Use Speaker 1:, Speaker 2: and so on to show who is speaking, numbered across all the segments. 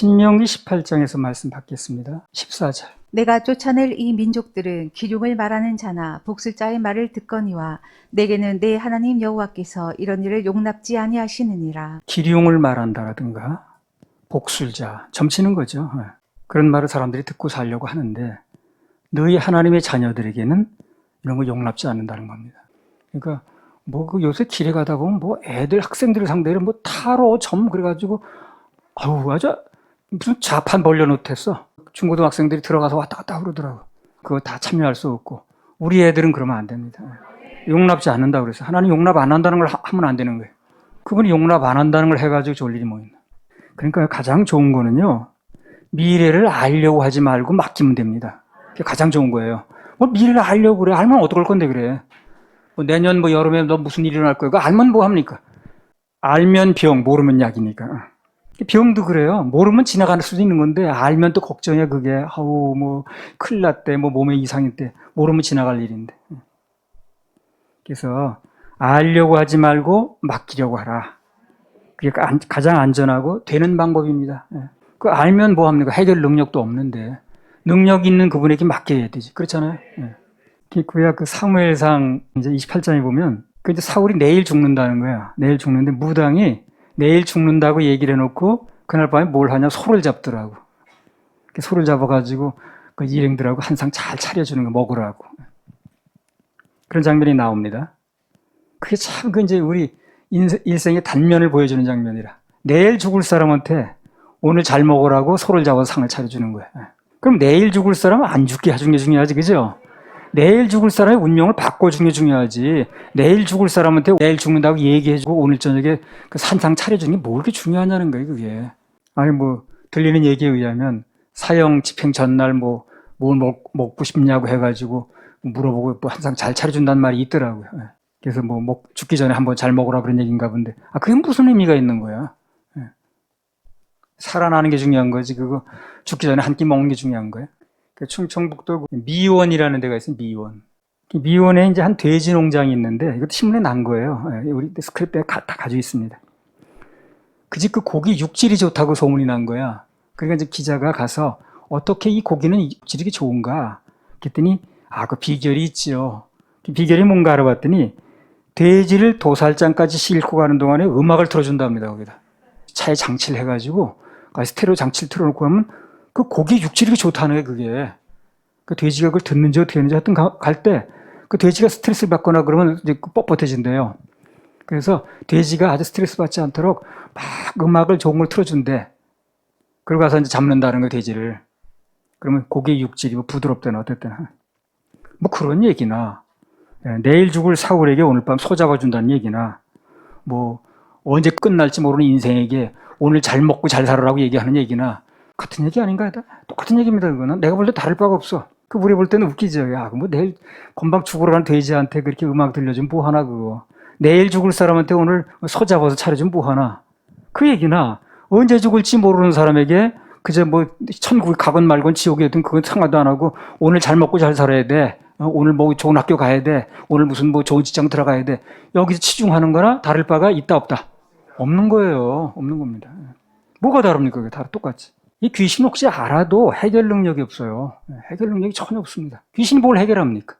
Speaker 1: 신명기 18장에서 말씀 받겠습니다. 14절.
Speaker 2: 내가 쫓아낼 이 민족들은 기륭을 말하는 자나 복술자의 말을 듣거니와 내게는 내 하나님 여호와께서 이런 일을 용납지 아니하시느니라.
Speaker 1: 기륭을 말한다라든가 복술자, 점치는 거죠. 그런 말을 사람들이 듣고 살려고 하는데 너희 하나님의 자녀들에게는 이런 거 용납지 않는다는 겁니다. 그러니까 뭐 그 요새 길에 가다 보면 뭐 애들 학생들을 상대로 뭐 타로 점 그래가지고 아우 아주 무슨 좌판 벌려놓겠어. 중고등학생들이 들어가서 왔다 갔다 그러더라고. 그거 다 참여할 수 없고 우리 애들은 그러면 안 됩니다. 용납지 않는다고 그래서 하나님 용납 안 한다는 걸 하면 안 되는 거예요. 그분이 용납 안 한다는 걸 해가지고 좋을 일이 뭐 있나. 그러니까 가장 좋은 거는요, 미래를 알려고 하지 말고 맡기면 됩니다. 그게 가장 좋은 거예요. 뭐 미래를 알려고 그래. 알면 어떡할 건데 그래. 뭐 내년 뭐 여름에 너 무슨 일이 일어날 거야. 그거 알면 뭐 합니까? 알면 병, 모르면 약이니까. 병도 그래요. 모르면 지나갈 수도 있는 건데 알면 또 걱정이야 그게. 아우 뭐 큰일 났대. 뭐 몸에 이상이 있대. 모르면 지나갈 일인데. 그래서 알려고 하지 말고 맡기려고 하라. 그게 가장 안전하고 되는 방법입니다. 그 알면 뭐 합니까? 해결 능력도 없는데 능력 있는 그분에게 맡겨야 되지. 그렇잖아요. 그야 그 사무엘상 이제 28장에 보면 그 이제 사울이 내일 죽는다는 거야. 내일 죽는데 무당이 내일 죽는다고 얘기를 해놓고 그날 밤에 뭘 하냐 소를 잡더라고. 소를 잡아가지고 그 일행들하고 한 상 잘 차려주는 거 먹으라고. 그런 장면이 나옵니다. 그게 참 그 이제 우리 일생의 단면을 보여주는 장면이라. 내일 죽을 사람한테 오늘 잘 먹으라고 소를 잡아서 상을 차려주는 거야. 그럼 내일 죽을 사람은 안 죽게 해주는 게 중요하지, 그죠? 내일 죽을 사람의 운명을 바꿔주는 게 중요하지. 내일 죽을 사람한테 내일 죽는다고 얘기해주고 오늘 저녁에 그 산상 차려주는 게 뭐 그렇게 중요하냐는 거예요, 그게. 아니 뭐 들리는 얘기에 의하면 사형 집행 전날 뭐 뭘 먹고 싶냐고 해가지고 물어보고 뭐 항상 잘 차려준다는 말이 있더라고요. 그래서 뭐 죽기 전에 한번 잘 먹으라 그런 얘기인가 본데, 그게 무슨 의미가 있는 거야? 살아나는 게 중요한 거지. 그거 죽기 전에 한 끼 먹는 게 중요한 거야. 충청북도 미원이라는 데가 있어요. 미원. 미원에 이제 한 돼지 농장이 있는데 이것도 신문에 난 거예요. 우리 스크립트에 다 가지고 있습니다. 그 집 그 고기 육질이 좋다고 소문이 난 거야. 그러니까 이제 기자가 가서 어떻게 이 고기는 육질이 좋은가? 그랬더니 그 비결이 있지요. 비결이 뭔가 알아봤더니 돼지를 도살장까지 싣고 가는 동안에 음악을 틀어준답니다. 거기다 차에 장치를 해가지고 스테레오 장치를 틀어놓고 하면 그 고기 육질이 좋다는 게 그게. 그 돼지가 그걸 듣는지 어떻게 했는지 하여튼 갈 때 그 돼지가 스트레스를 받거나 그러면 이제 뻣뻣해진대요. 그래서 돼지가 아주 스트레스 받지 않도록 막 음악을 좋은 걸 틀어준대. 그러고 가서 이제 잡는다는 거 돼지를. 그러면 고기 육질이 뭐 부드럽거나 어쨌거나 뭐 그런 얘기나 내일 죽을 사울에게 오늘 밤 소 잡아준다는 얘기나 뭐 언제 끝날지 모르는 인생에게 오늘 잘 먹고 잘 살아라고 얘기하는 얘기나 같은 얘기 아닌가요? 똑같은 얘기입니다. 그거는 내가 볼 때 다를 바가 없어. 그 우리 볼 때는 웃기죠. 뭐 내일 금방 죽으러 간 돼지한테 그렇게 음악 들려주면 뭐 하나 그거. 내일 죽을 사람한테 오늘 소 잡아서 차려주면 뭐 하나. 그 얘기나 언제 죽을지 모르는 사람에게 그저 뭐 천국에 가건 말건 지옥이든 그건 상관도 안 하고 오늘 잘 먹고 잘 살아야 돼. 오늘 뭐 좋은 학교 가야 돼. 오늘 무슨 뭐 좋은 직장 들어가야 돼. 여기서 치중하는 거나 다를 바가 있다 없다? 없는 거예요. 없는 겁니다. 뭐가 다릅니까? 그게 다 똑같이. 이 귀신 혹시 알아도 해결 능력이 없어요. 해결 능력이 전혀 없습니다. 귀신이 뭘 해결합니까?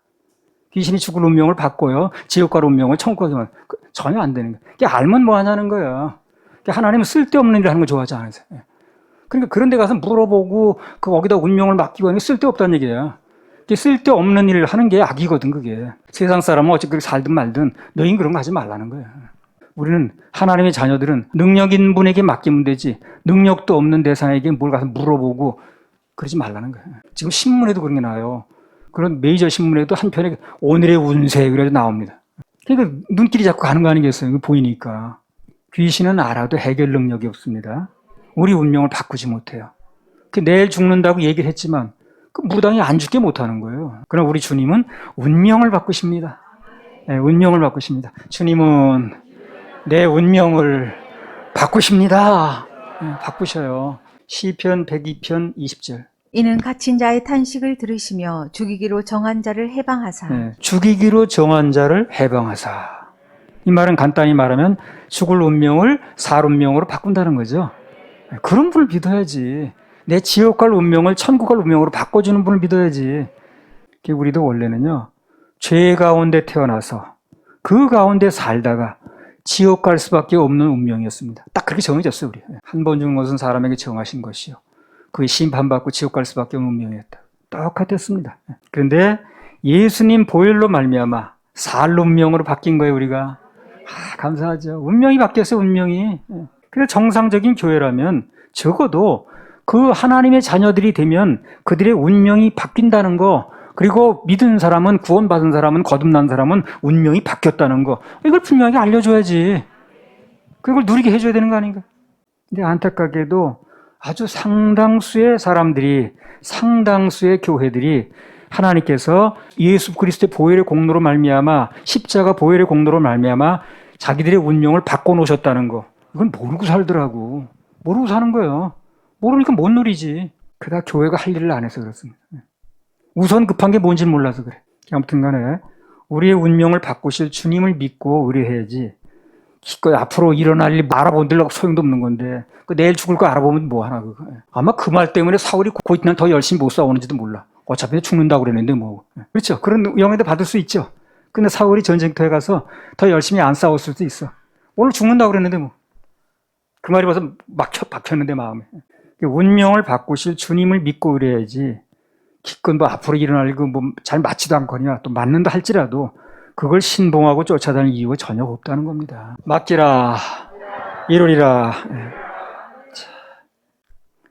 Speaker 1: 귀신이 죽을 운명을 바꿔요. 지옥 갈 운명을 천국 가면 전혀 안 되는 거예요. 알면 뭐 하냐는 거야. 하나님은 쓸데없는 일을 하는 거 좋아하지 않으세요. 그러니까 그런 데 가서 물어보고 거기다 운명을 맡기고 하는 게 쓸데없다는 얘기예요. 쓸데없는 일을 하는 게 악이거든, 그게. 세상 사람은 어찌 그렇게 살든 말든 너희는 그런 거 하지 말라는 거예요. 우리는 하나님의 자녀들은 능력 있는 분에게 맡기면 되지 능력도 없는 대상에게 뭘 가서 물어보고 그러지 말라는 거예요. 지금 신문에도 그런 게 나와요. 그런 메이저 신문에도 한편에 오늘의 운세 그래도 나옵니다. 그러니까 눈길이 자꾸 가는 거 아니겠어요? 보이니까. 귀신은 알아도 해결 능력이 없습니다. 우리 운명을 바꾸지 못해요. 내일 죽는다고 얘기를 했지만 그 무당이 안 죽게 못하는 거예요. 그러나 우리 주님은 운명을 바꾸십니다. 운명을 바꾸십니다. 주님은 내 운명을 바꾸십니다. 바꾸셔요. 시편 102편 20절.
Speaker 2: 이는 갇힌 자의 탄식을 들으시며 죽이기로 정한 자를 해방하사.
Speaker 1: 죽이기로 정한 자를 해방하사. 이 말은 간단히 말하면 죽을 운명을 살 운명으로 바꾼다는 거죠. 그런 분을 믿어야지. 내 지옥 갈 운명을 천국 갈 운명으로 바꿔주는 분을 믿어야지. 우리도 원래는요, 죄 가운데 태어나서 그 가운데 살다가 지옥 갈 수밖에 없는 운명이었습니다. 딱 그렇게 정해졌어요, 우리. 한 번 죽는 것은 사람에게 정하신 것이요. 그게 심판받고 지옥 갈 수밖에 없는 운명이었다. 똑같았습니다. 그런데 예수님 보혈로 말미암아 살 운명으로 바뀐 거예요, 우리가. 감사하죠. 운명이 바뀌었어요, 운명이. 그래서 정상적인 교회라면 적어도 그 하나님의 자녀들이 되면 그들의 운명이 바뀐다는 거, 그리고 믿은 사람은, 구원받은 사람은, 거듭난 사람은 운명이 바뀌었다는 거, 이걸 분명하게 알려줘야지. 그걸 누리게 해줘야 되는 거 아닌가? 근데 안타깝게도 아주 상당수의 사람들이, 상당수의 교회들이 하나님께서 예수 그리스도의 보혈의 공로로 말미암아, 십자가 보혈의 공로로 말미암아 자기들의 운명을 바꿔놓으셨다는 거, 이건 모르고 살더라고. 모르고 사는 거예요. 모르니까 못 누리지. 그다 교회가 할 일을 안 해서 그렇습니다. 우선 급한 게 뭔지 몰라서 그래. 아무튼 간에 우리의 운명을 바꾸실 주님을 믿고 의뢰해야지. 기껏 앞으로 일어날 일 알아본들라고 소용도 없는 건데, 내일 죽을 거 알아보면 뭐하나 그거. 아마 그 말 때문에 사울이 고이트난 더 열심히 못 싸우는지도 몰라. 어차피 죽는다고 그랬는데 뭐. 그렇죠. 그런 영예도 받을 수 있죠. 근데 사울이 전쟁터에 가서 더 열심히 안 싸울 수도 있어. 오늘 죽는다고 그랬는데 뭐. 그 말이 벌써 박혔는데 마음에. 운명을 바꾸실 주님을 믿고 의뢰해야지. 기껏 뭐 앞으로 일어날 거 뭐 잘 맞지도 않거냐, 또 맞는다 할지라도 그걸 신봉하고 쫓아다닐 이유가 전혀 없다는 겁니다. 맡기라, 이루리라.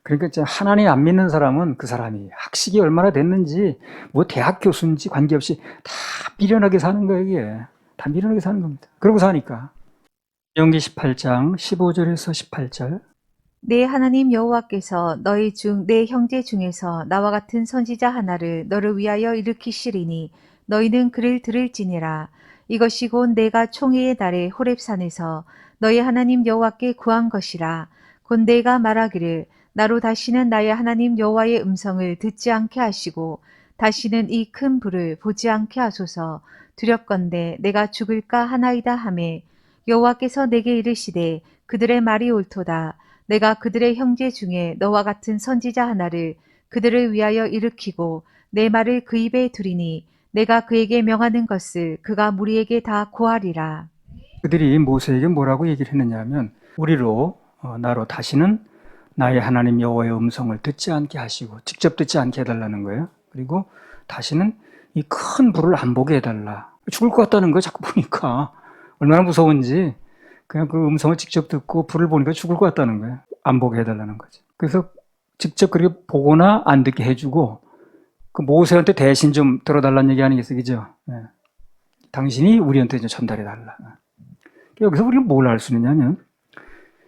Speaker 1: 그러니까 하나님 안 믿는 사람은 그 사람이 학식이 얼마나 됐는지, 뭐 대학 교수인지 관계없이 다 미련하게 사는 거예요, 이게. 다 미련하게 사는 겁니다. 그러고 사니까. 연기 18장 15절에서 18절.
Speaker 2: 내 하나님 여호와께서 너희 중 내 형제 중에서 나와 같은 선지자 하나를 너를 위하여 일으키시리니 너희는 그를 들을지니라. 이것이 곧 내가 총회의 날에 호렙산에서 너희 하나님 여호와께 구한 것이라. 곧 내가 말하기를 나로 다시는 나의 하나님 여호와의 음성을 듣지 않게 하시고 다시는 이 큰 불을 보지 않게 하소서. 두렵건대 내가 죽을까 하나이다 하매 여호와께서 내게 이르시되 그들의 말이 옳도다. 내가 그들의 형제 중에 너와 같은 선지자 하나를 그들을 위하여 일으키고 내 말을 그 입에 두리니 내가 그에게 명하는 것을 그가 무리에게 다 고하리라.
Speaker 1: 그들이 모세에게 뭐라고 얘기를 했느냐 하면, 우리로 나로 다시는 나의 하나님 여호와의 음성을 듣지 않게 하시고, 직접 듣지 않게 해달라는 거예요. 그리고 다시는 이 큰 불을 안 보게 해달라. 죽을 것 같다는 거예요. 자꾸 보니까 얼마나 무서운지. 그냥 그 음성을 직접 듣고 불을 보니까 죽을 것 같다는 거예요. 안 보게 해달라는 거죠. 그래서 직접 그렇게 보거나 안 듣게 해주고, 그 모세한테 대신 좀 들어달라는 얘기 아니겠어요? 그죠? 네. 당신이 우리한테 좀 전달해달라. 여기서 우리가 뭘 알 수 있냐면,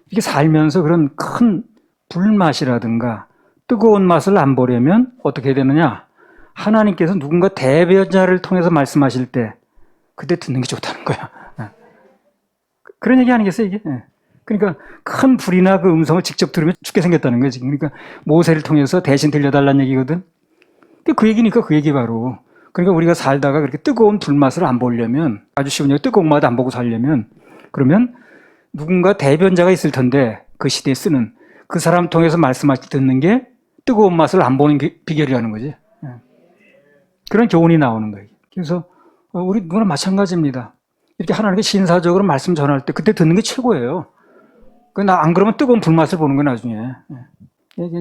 Speaker 1: 이렇게 살면서 그런 큰 불맛이라든가 뜨거운 맛을 안 보려면 어떻게 해야 되느냐? 하나님께서 누군가 대변자를 통해서 말씀하실 때 그때 듣는 게 좋다는 거야. 그런 얘기 아니겠어요, 이게? 그러니까 큰 불이나 그 음성을 직접 들으면 죽게 생겼다는 거예요, 지금. 그러니까 모세를 통해서 대신 들려달라는 얘기거든. 근데 그 얘기니까 그 얘기 바로. 그러니까 우리가 살다가 그렇게 뜨거운 불맛을 안 보려면, 아주 쉬운 얘기, 뜨거운 맛 안 보고 살려면, 그러면 누군가 대변자가 있을 텐데, 그 시대에 쓰는 그 사람 통해서 말씀하실 때 듣는 게 뜨거운 맛을 안 보는 게 비결이라는 거지. 그런 교훈이 나오는 거예요. 그래서 우리 누구나 마찬가지입니다. 이렇게 하나님께 신사적으로 말씀 전할 때 그때 듣는 게 최고예요. 안 그러면 뜨거운 불맛을 보는 거예요, 나중에.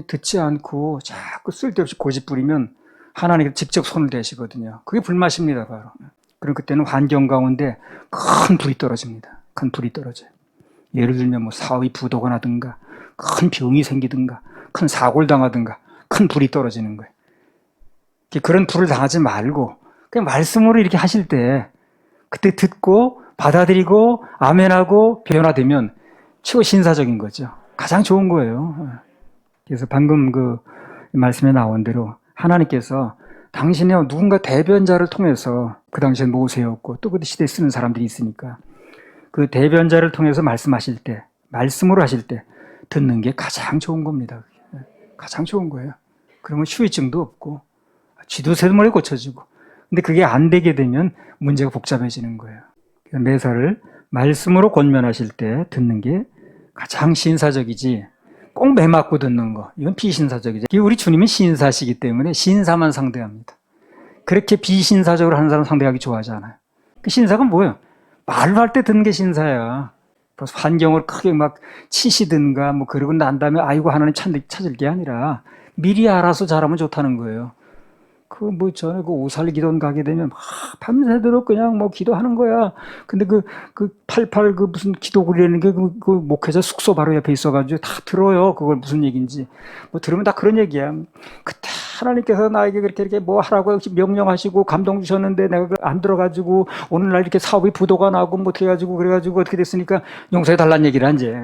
Speaker 1: 듣지 않고 자꾸 쓸데없이 고집 부리면 하나님께 직접 손을 대시거든요. 그게 불맛입니다, 바로. 그럼 그때는 환경 가운데 큰 불이 떨어집니다. 큰 불이 떨어져요. 예를 들면 뭐 사업이 부도가 나든가, 큰 병이 생기든가, 큰 사고를 당하든가, 큰 불이 떨어지는 거예요. 그런 불을 당하지 말고 그냥 말씀으로 이렇게 하실 때 그때 듣고 받아들이고 아멘하고 변화되면 최고 신사적인 거죠. 가장 좋은 거예요. 그래서 방금 그 말씀에 나온 대로 하나님께서 당신의 누군가 대변자를 통해서, 그 당시엔 모세였고 또 그 시대에 쓰는 사람들이 있으니까 그 대변자를 통해서 말씀하실 때, 말씀으로 하실 때 듣는 게 가장 좋은 겁니다. 가장 좋은 거예요. 그러면 후유증도 없고 쥐도새도머리 고쳐지고. 근데 그게 안 되게 되면 문제가 복잡해지는 거예요. 매사를 말씀으로 권면하실 때 듣는 게 가장 신사적이지, 꼭 매맞고 듣는 거. 이건 비신사적이죠. 우리 주님은 신사시기 때문에 신사만 상대합니다. 그렇게 비신사적으로 하는 사람 상대하기 좋아하지 않아요. 그 신사가 뭐예요? 말로 할 때 듣는 게 신사야. 환경을 크게 막 치시든가 뭐 그러고 난 다음에 아이고 하나님 찾을 게 아니라 미리 알아서 잘하면 좋다는 거예요. 그 뭐 전에 그 오살리 기도원 가게 되면 밤새도록 그냥 뭐 기도하는 거야. 근데 그 88 그 무슨 기도구리라는 게 그 목회자 숙소 바로 옆에 있어가지고 다 들어요. 그걸 무슨 얘기인지. 뭐 들으면 다 그런 얘기야. 그때 하나님께서 나에게 그렇게 이렇게 뭐 하라고 명령하시고 감동 주셨는데 내가 안 들어가지고 오늘날 이렇게 사업이 부도가 나고 뭐 어떻게 해가지고 그래가지고 어떻게 됐으니까 용서해 달라는 얘기를 이제.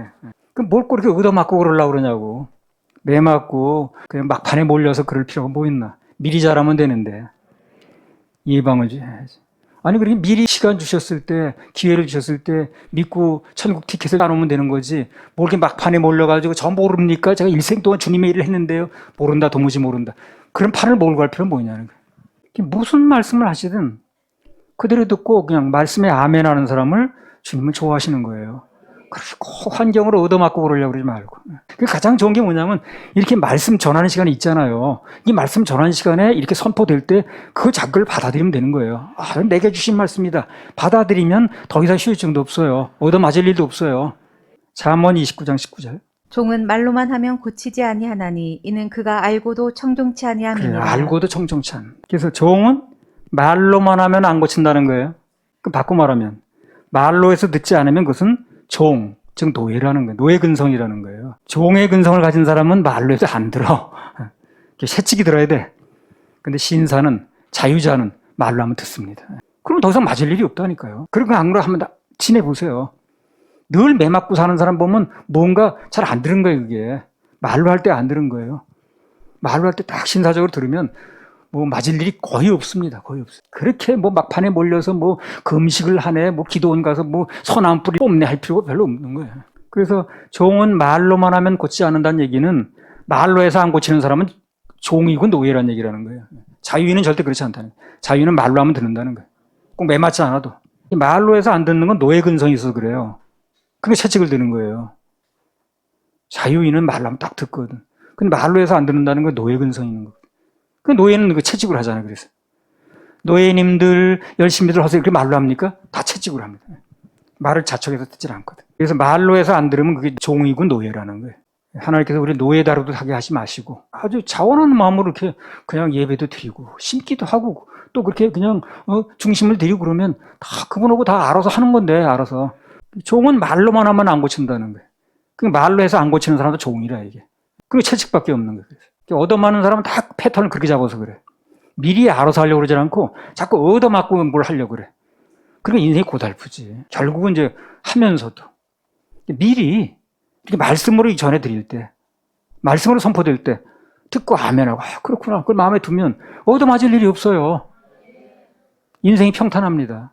Speaker 1: 그럼 뭘 꼭 이렇게 얻어맞고 그러려고 그러냐고. 매맞고 그냥 막판에 몰려서 그럴 필요가 뭐 있나. 미리 잘하면 되는데 예방을 줘야지. 아니 그렇게 미리 시간 주셨을 때 기회를 주셨을 때 믿고 천국 티켓을 따놓으면 되는 거지. 뭐 이렇게 막판에 몰려가지고 저 모릅니까? 제가 일생 동안 주님의 일을 했는데요. 모른다 도무지 모른다. 그런 판을 몰고 갈 필요는 뭐냐는 거예요. 무슨 말씀을 하시든 그대로 듣고 그냥 말씀에 아멘하는 사람을 주님은 좋아하시는 거예요. 그리고 환경으로 얻어맞고 그러려고 그러지 말고. 가장 좋은 게 뭐냐면 이렇게 말씀 전하는 시간이 있잖아요. 이 말씀 전하는 시간에 이렇게 선포될 때 그 자극을 받아들이면 되는 거예요. 아, 내게 주신 말씀이다. 받아들이면 더 이상 후유증도 없어요. 얻어맞을 일도 없어요. 잠언 29장 19절.
Speaker 2: 종은 말로만 하면 고치지 아니하나니 이는 그가 알고도 청종치
Speaker 1: 그래,
Speaker 2: 아니함이니라.
Speaker 1: 알고도 청정치 않. 그래서 종은 말로만 하면 안 고친다는 거예요. 그럼 바꿔 말하면 말로 해서 듣지 않으면 그것은 종, 즉 노예라는 거예요. 노예 근성이라는 거예요. 종의 근성을 가진 사람은 말로 해서 안 들어. 새치기 들어야 돼. 근데 신사는, 자유자는 말로 하면 듣습니다. 그럼 더 이상 맞을 일이 없다니까요. 그런 거 안 그러 한번 지내보세요. 늘 매맞고 사는 사람 보면 뭔가 잘 안 들은 거예요, 그게. 말로 할 때 안 들은 거예요. 말로 할 때 딱 신사적으로 들으면 뭐 맞을 일이 거의 없습니다. 거의 없어요. 그렇게 뭐 막판에 몰려서 뭐 금식을 하네, 뭐 기도원 가서 뭐 선한 뿌리 뽑네 할 필요가 별로 없는 거예요. 그래서 종은 말로만 하면 고치지 않는다는 얘기는 말로 해서 안 고치는 사람은 종이고 노예라는 얘기라는 거예요. 자유인은 절대 그렇지 않다는 거예요. 자유인은 말로 하면 듣는다는 거예요. 꼭 매맞지 않아도. 말로 해서 안 듣는 건 노예 근성이 있어서 그래요. 그게 채찍을 드는 거예요. 자유인은 말로 하면 딱 듣거든. 근데 말로 해서 안 듣는다는 건 노예 근성이 있는 거예요. 그 노예는 그 채찍으로 하잖아요. 그래서 노예님들 열심히들 하세요. 그렇게 말로 합니까? 다 채찍으로 합니다. 말을 자척해서 듣질 않거든. 그래서 말로 해서 안 들으면 그게 종이고 노예라는 거예요. 하나님께서 우리 노예 다루도 하게 하지 마시고 아주 자원하는 마음으로 이렇게 그냥 예배도 드리고 심기도 하고 또 그렇게 그냥 중심을 드리고 그러면 다 그분하고 다 알아서 하는 건데 알아서. 종은 말로만 하면 안 고친다는 거예요. 그 말로 해서 안 고치는 사람도 종이라 이게. 그리고 채찍밖에 없는 거예요. 얻어맞는 사람은 다 패턴을 그렇게 잡아서 그래. 미리 알아서 하려고 그러지 않고 자꾸 얻어맞고 뭘 하려고 그래. 그러니까 인생이 고달프지. 결국은 이제 하면서도 미리 이렇게 말씀으로 전해드릴 때, 말씀으로 선포될 때 듣고 아멘하고 그렇구나. 그걸 마음에 두면 얻어맞을 일이 없어요. 인생이 평탄합니다.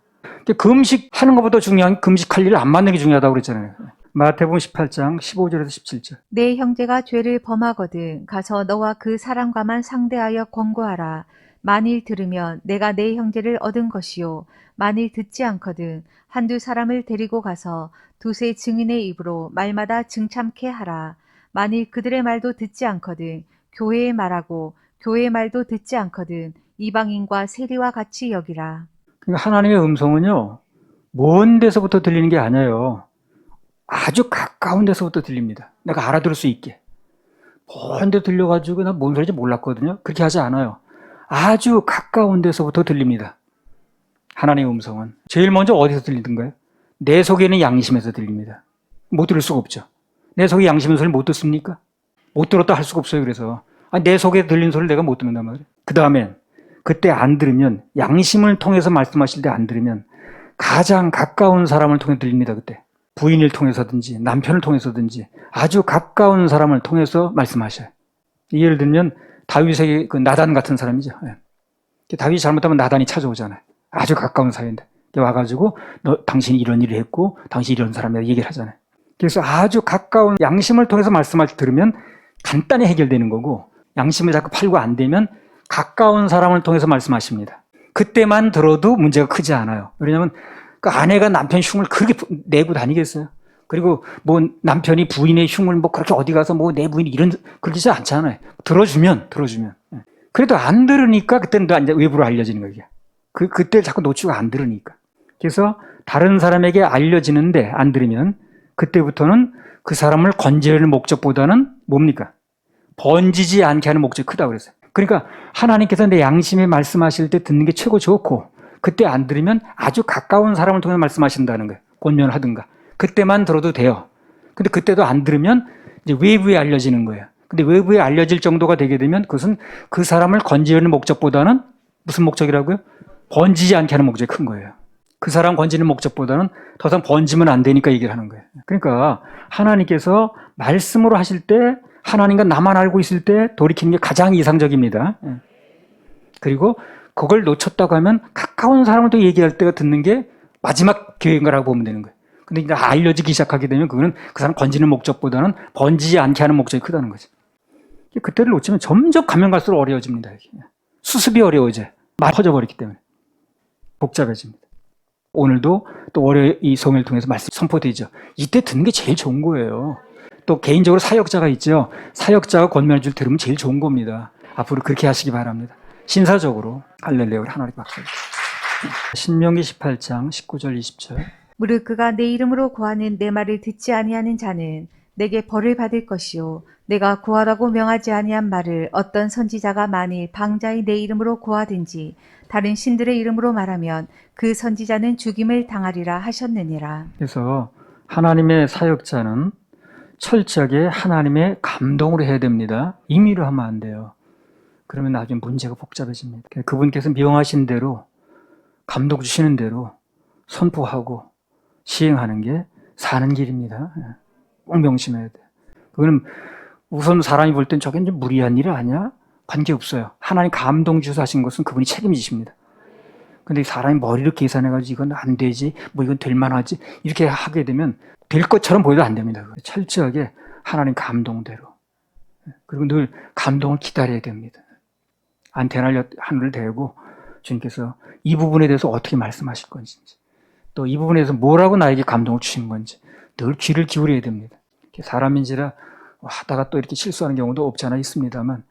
Speaker 1: 금식하는 것보다 중요한 금식할 일을 안 만드는 게 중요하다고 그랬잖아요. 마태복음 18장 15절에서 17절.
Speaker 2: 내 형제가 죄를 범하거든 가서 너와 그 사람과만 상대하여 권고하라. 만일 들으면 내가 내 형제를 얻은 것이요 만일 듣지 않거든 한두 사람을 데리고 가서 두세 증인의 입으로 말마다 증참케 하라. 만일 그들의 말도 듣지 않거든 교회의 말하고 교회의 말도 듣지 않거든 이방인과 세리와 같이 여기라.
Speaker 1: 그러니까 하나님의 음성은요 먼 데서부터 들리는 게 아니에요. 아주 가까운 데서부터 들립니다. 내가 알아들을 수 있게. 먼 데 들려가지고 난 뭔 소리인지 몰랐거든요. 그렇게 하지 않아요. 아주 가까운 데서부터 들립니다. 하나님의 음성은. 제일 먼저 어디서 들리던가요? 내 속에는 양심에서 들립니다. 못 들을 수가 없죠. 내 속에 양심의 소리를 못 듣습니까? 못 들었다 할 수가 없어요. 그래서 내 속에 들리는 소리를 내가 못 듣는단 말이에요. 그 다음엔 그때 안 들으면 양심을 통해서 말씀하실 때 안 들으면 가장 가까운 사람을 통해 들립니다. 그때. 부인을 통해서든지 남편을 통해서든지 아주 가까운 사람을 통해서 말씀하셔요. 예를 들면 다윗에게 그 나단 같은 사람이죠. 다윗이 잘못하면 나단이 찾아오잖아요. 아주 가까운 사이인데 와가지고 당신이 이런 일을 했고 당신이 이런 사람이라 얘기를 하잖아요. 그래서 아주 가까운 양심을 통해서 말씀을 들으면 간단히 해결되는 거고 양심을 자꾸 팔고 안 되면 가까운 사람을 통해서 말씀하십니다. 그때만 들어도 문제가 크지 않아요. 왜냐하면 그 아내가 남편 흉을 그렇게 내고 다니겠어요? 그리고 뭐 남편이 부인의 흉을 뭐 그렇게 어디 가서 뭐 내 부인이 이런 그러지 않잖아요. 들어주면. 예. 그래도 안 들으니까 그때는 또 이제 외부로 알려지는 거예요. 그때 자꾸 놓치고 안 들으니까. 그래서 다른 사람에게 알려지는데 안 들으면 그때부터는 그 사람을 건지려는 목적보다는 뭡니까? 번지지 않게 하는 목적이 크다고 그랬어요. 그러니까 하나님께서 내 양심에 말씀하실 때 듣는 게 최고 좋고 그때 안 들으면 아주 가까운 사람을 통해 말씀하신다는 거예요. 권면하든가. 그때만 들어도 돼요. 근데 그때도 안 들으면 이제 외부에 알려지는 거예요. 근데 외부에 알려질 정도가 되게 되면 그것은 그 사람을 건지려는 목적보다는 무슨 목적이라고요? 번지지 않게 하는 목적이 큰 거예요. 그 사람 건지는 목적보다는 더 이상 번지면 안 되니까 얘기를 하는 거예요. 그러니까 하나님께서 말씀으로 하실 때 하나님과 나만 알고 있을 때 돌이키는 게 가장 이상적입니다. 그리고 그걸 놓쳤다고 하면 가까운 사람을 또 얘기할 때가 듣는 게 마지막 기회인 거라고 보면 되는 거예요. 근데 이제 알려지기 시작하게 되면 그거는 그 사람 건지는 목적보다는 번지지 않게 하는 목적이 크다는 거죠. 그때를 놓치면 점점 가면 갈수록 어려워집니다. 수습이 어려워져요. 많이 퍼져버렸기 때문에. 복잡해집니다. 오늘도 또 월요일 이 성회를 통해서 말씀 선포되죠. 이때 듣는 게 제일 좋은 거예요. 또 개인적으로 사역자가 있죠. 사역자가 권면해 줄 들으면 제일 좋은 겁니다. 앞으로 그렇게 하시기 바랍니다. 신사적으로 할렐루야 하나님 박수. 신명기 18장 19절 20절.
Speaker 2: 무릇 그가 내 이름으로 고하는 내 말을 듣지 아니하는 자는 내게 벌을 받을 것이요 내가 고하라고 명하지 아니한 말을 어떤 선지자가 만일 방자히 내 이름으로 고하든지 다른 신들의 이름으로 말하면 그 선지자는 죽임을 당하리라 하셨느니라.
Speaker 1: 그래서 하나님의 사역자는 철저하게 하나님의 감동으로 해야 됩니다. 임의로 하면 안 돼요. 그러면 나중에 문제가 복잡해집니다. 그분께서 명하신 대로 감동 주시는 대로 선포하고 시행하는 게 사는 길입니다. 꼭 명심해야 돼요. 그거는 우선 사람이 볼 땐 저게 좀 무리한 일 아니야? 관계없어요. 하나님 감동 주셔서 하신 것은 그분이 책임지십니다. 근데 사람이 머리를 계산해가지고 이건 안 되지, 뭐 이건 될 만하지, 이렇게 하게 되면 될 것처럼 보여도 안 됩니다. 철저하게 하나님 감동대로. 그리고 늘 감동을 기다려야 됩니다. 안테나를 하늘을 대고 주님께서 이 부분에 대해서 어떻게 말씀하실 건지, 또 이 부분에 대해서 뭐라고 나에게 감동을 주신 건지 늘 귀를 기울여야 됩니다. 사람인지라 하다가 또 이렇게 실수하는 경우도 없지 않아 있습니다만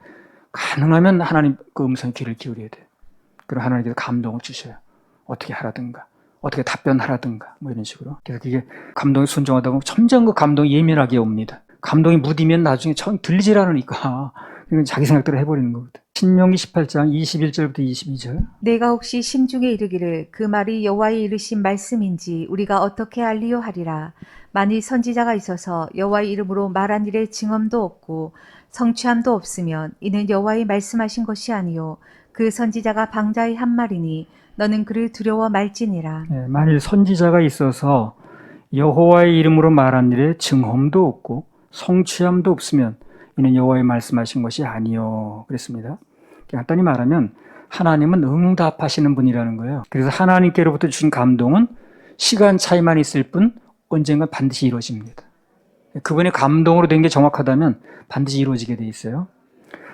Speaker 1: 가능하면 하나님 그 음성에 귀를 기울여야 돼요. 그럼 하나님께서 감동을 주셔요. 어떻게 하라든가, 어떻게 답변하라든가, 뭐 이런 식으로. 그래서 그게 감동이 순종하다 보면 점점 그 감동이 예민하게 옵니다. 감동이 무디면 나중에 참 들리질 않으니까 자기 생각대로 해버리는 거거든. 신명기 18장 21절부터 22절.
Speaker 2: 내가 혹시 심중에 이르기를 그 말이 여호와의 이르신 말씀인지 우리가 어떻게 알리요 하리라. 만일 선지자가 있어서 여호와의 이름으로 말한 일에 증언도 없고 성취함도 없으면 이는 여호와의 말씀하신 것이 아니요 그 선지자가 방자의 한 말이니 너는 그를 두려워 말지니라.
Speaker 1: 만일 선지자가 있어서 여호와의 이름으로 말한 일에 증언도 없고 성취함도 없으면 이는 여호와의 말씀하신 것이 아니요 그랬습니다. 간단히 말하면 하나님은 응답하시는 분이라는 거예요. 그래서 하나님께로부터 주신 감동은 시간 차이만 있을 뿐 언젠가 반드시 이루어집니다. 그분의 감동으로 된 게 정확하다면 반드시 이루어지게 돼 있어요.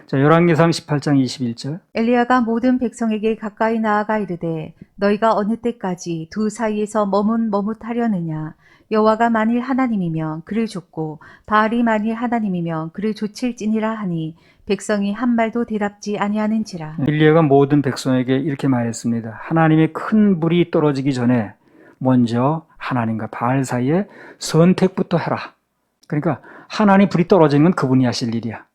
Speaker 1: 자, 열왕기상 18장 21절.
Speaker 2: 엘리야가 모든 백성에게 가까이 나아가 이르되 너희가 어느 때까지 두 사이에서 머뭇하려느냐. 여호와가 만일 하나님이면 그를 좇고 바알이 만일 하나님이면 그를 좇을지니라 하니 백성이 한 말도 대답지 아니하는지라.
Speaker 1: 엘리야가 모든 백성에게 이렇게 말했습니다. 하나님의 큰 불이 떨어지기 전에 먼저 하나님과 바알 사이에 선택부터 해라. 그러니까 하나님 불이 떨어지는 건 그분이 하실 일이야.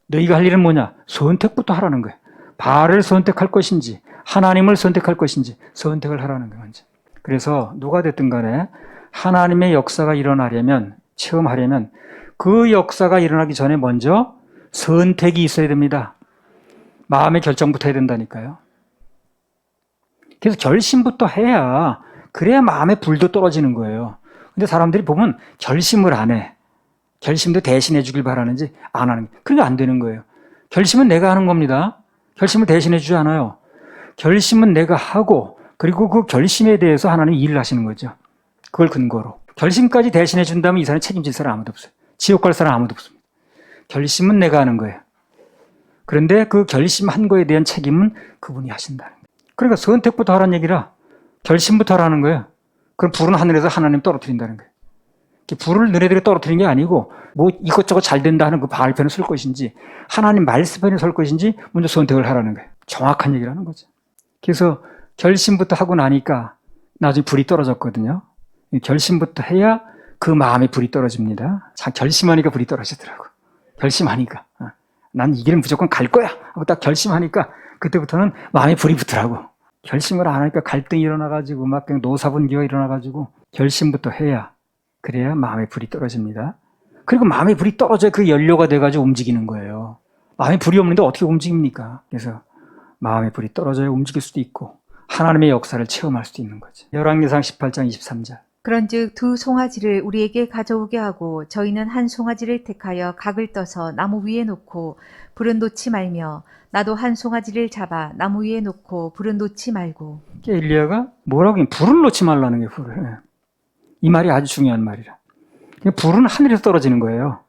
Speaker 1: 너희가 할 일은 뭐냐? 선택부터 하라는 거예요. 바알을 선택할 것인지 하나님을 선택할 것인지 선택을 하라는 거예요. 먼저. 그래서 누가 됐든 간에 하나님의 역사가 일어나려면, 체험하려면 그 역사가 일어나기 전에 먼저 선택이 있어야 됩니다. 마음의 결정부터 해야 된다니까요. 그래서 결심부터 해야, 그래야 마음의 불도 떨어지는 거예요. 근데 사람들이 보면 결심을 안 해. 결심도 대신해 주길 바라는지 안 하는 거예요. 그러니까 안 되는 거예요. 결심은 내가 하는 겁니다. 결심을 대신해 주지 않아요. 결심은 내가 하고, 그리고 그 결심에 대해서 하나님 일을 하시는 거죠. 그걸 근거로. 결심까지 대신해 준다면 이 사람이 책임질 사람 아무도 없어요. 지옥 갈 사람 아무도 없습니다. 결심은 내가 하는 거예요. 그런데 그 결심한 거에 대한 책임은 그분이 하신다는 거예요. 그러니까 선택부터 하라는 얘기라 결심부터 하라는 거예요. 그럼 불은 하늘에서 하나님 떨어뜨린다는 거예요. 불을 너네들이 떨어뜨리는 게 아니고 뭐 이것저것 잘 된다 하는 그 바알 편에 설 것인지 하나님 말씀 편에 설 것인지 먼저 선택을 하라는 거예요. 정확한 얘기를 하는 거죠. 그래서 결심부터 하고 나니까 나중에 불이 떨어졌거든요. 결심부터 해야 그 마음에 불이 떨어집니다. 자, 결심하니까 불이 떨어지더라고. 결심하니까. 난 이 길은 무조건 갈 거야 하고 딱 결심하니까 그때부터는 마음에 불이 붙더라고. 결심을 안 하니까 갈등이 일어나가지고 막 그냥 노사분기가 일어나가지고 결심부터 해야 그래야 마음에 불이 떨어집니다. 그리고 마음에 불이 떨어져야 그 연료가 돼가지고 움직이는 거예요. 마음에 불이 없는데 어떻게 움직입니까? 그래서 마음에 불이 떨어져야 움직일 수도 있고 하나님의 역사를 체험할 수도 있는 거죠. 열왕기상 18장 23절.
Speaker 2: 그런즉 두 송아지를 우리에게 가져오게 하고 저희는 한 송아지를 택하여 각을 떠서 나무 위에 놓고 불은 놓지 말며 나도 한 송아지를 잡아 나무 위에 놓고 불은 놓지 말고.
Speaker 1: 엘리야가 뭐라고 해? 불을 놓지 말라는 게 불을. 이 말이 아주 중요한 말이라. 불은 하늘에서 떨어지는 거예요.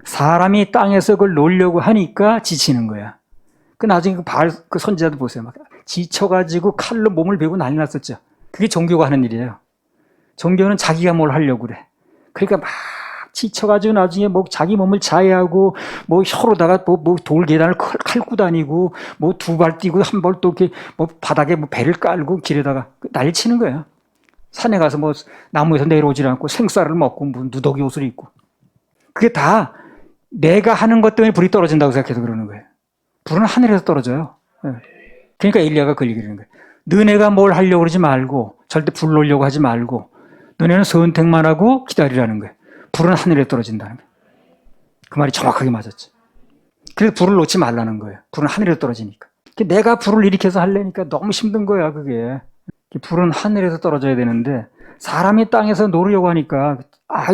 Speaker 1: 사람이 땅에서 그걸 놓으려고 하니까 지치는 거야. 그 나중에 그 선지자도 보세요. 막 지쳐가지고 칼로 몸을 베고 난리 났었죠. 그게 종교가 하는 일이에요. 종교는 자기가 뭘 하려고 그래. 그러니까 막 지쳐가지고 나중에 뭐 자기 몸을 자해하고 뭐 혀로다가 뭐 돌계단을 칼고 다니고 뭐 두 발 뛰고 한 발 또 이렇게 뭐 바닥에 뭐 배를 깔고 길에다가 난리 치는 거예요. 산에 가서 뭐 나무에서 내려오질 않고 생쌀을 먹고 뭐 누더기 옷을 입고. 그게 다 내가 하는 것 때문에 불이 떨어진다고 생각해서 그러는 거예요. 불은 하늘에서 떨어져요. 그러니까 엘리야가 그 얘기를 하는 거예요. 너네가 뭘 하려고 그러지 말고 절대 불 놓으려고 하지 말고 너네는 선택만 하고 기다리라는 거예요. 불은 하늘에 떨어진다는 거예요. 그 말이 정확하게 맞았죠. 그래서 불을 놓지 말라는 거예요. 불은 하늘에 떨어지니까. 내가 불을 일으켜서 하려니까 너무 힘든 거야, 그게. 불은 하늘에서 떨어져야 되는데 사람이 땅에서 놓으려고 하니까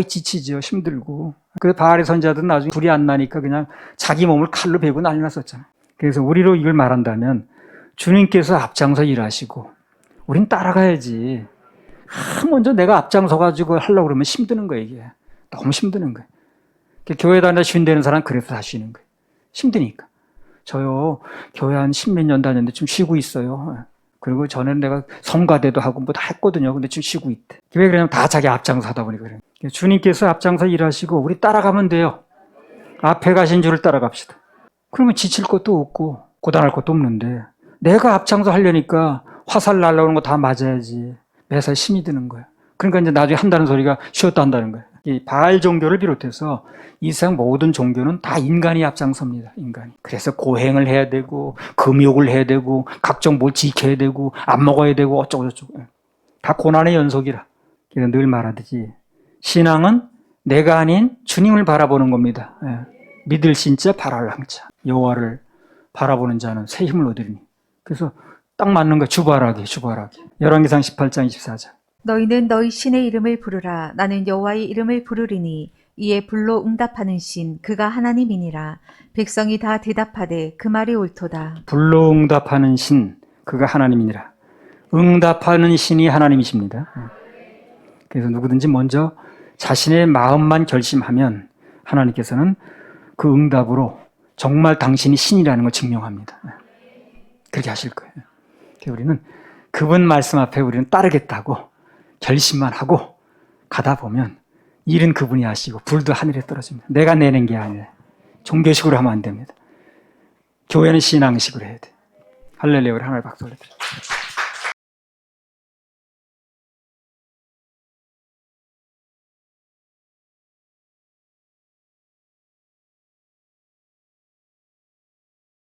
Speaker 1: 지치죠. 힘들고. 그래서 바알의 선지자들은 나중에 불이 안 나니까 그냥 자기 몸을 칼로 베고 난리 났었잖아요. 그래서 우리로 이걸 말한다면 주님께서 앞장서 일하시고 우린 따라가야지. 먼저 내가 앞장서가지고 하려고 그러면 힘드는 거예요, 이게. 너무 힘드는 거예요. 교회 다니다 쉰다는 사람 그래서 다 쉬는 거예요. 힘드니까. 저요, 교회 한 10몇 년 다녔는데 지금 쉬고 있어요. 그리고 전에는 내가 성가대도 하고 뭐 다 했거든요. 근데 지금 쉬고 있대. 왜 그러냐면 다 자기 앞장서 하다 보니까 그래요. 주님께서 앞장서 일하시고 우리 따라가면 돼요. 앞에 가신 줄을 따라갑시다. 그러면 지칠 것도 없고 고단할 것도 없는데 내가 앞장서 하려니까 화살 날라오는 거 다 맞아야지. 매사 힘이 드는 거야. 그러니까 이제 나중에 한다는 소리가 쉬었다 한다는 거야. 이 바알 종교를 비롯해서 이 세상 모든 종교는 다 인간이 앞장섭니다. 인간이. 그래서 고행을 해야 되고 금욕을 해야 되고 각종 뭘 지켜야 되고 안 먹어야 되고 어쩌고 저쩌고. 다 고난의 연속이라. 그래서 늘 말하듯이 신앙은 내가 아닌 주님을 바라보는 겁니다. 믿을 신자 바랄 항자. 여호와를 바라보는 자는 새 힘을 얻으리니. 그래서 딱 맞는 거야. 주바라기. 열왕기상 18장 24절.
Speaker 2: 너희는 너희 신의 이름을 부르라. 나는 여호와의 이름을 부르리니 이에 불로 응답하는 신 그가 하나님이니라. 백성이 다 대답하되 그 말이 옳도다.
Speaker 1: 불로 응답하는 신 그가 하나님이니라. 응답하는 신이 하나님이십니다. 그래서 누구든지 먼저 자신의 마음만 결심하면 하나님께서는 그 응답으로 정말 당신이 신이라는 걸 증명합니다. 그렇게 하실 거예요. 우리는 그분 말씀 앞에 우리는 따르겠다고 결심만 하고 가다 보면 일은 그분이 하시고 불도 하늘에 떨어집니다. 내가 내는 게 아니라 종교식으로 하면 안 됩니다. 교회는 신앙식으로 해야 돼. 할렐루야. 우리 하나님 박수 올려드립니다.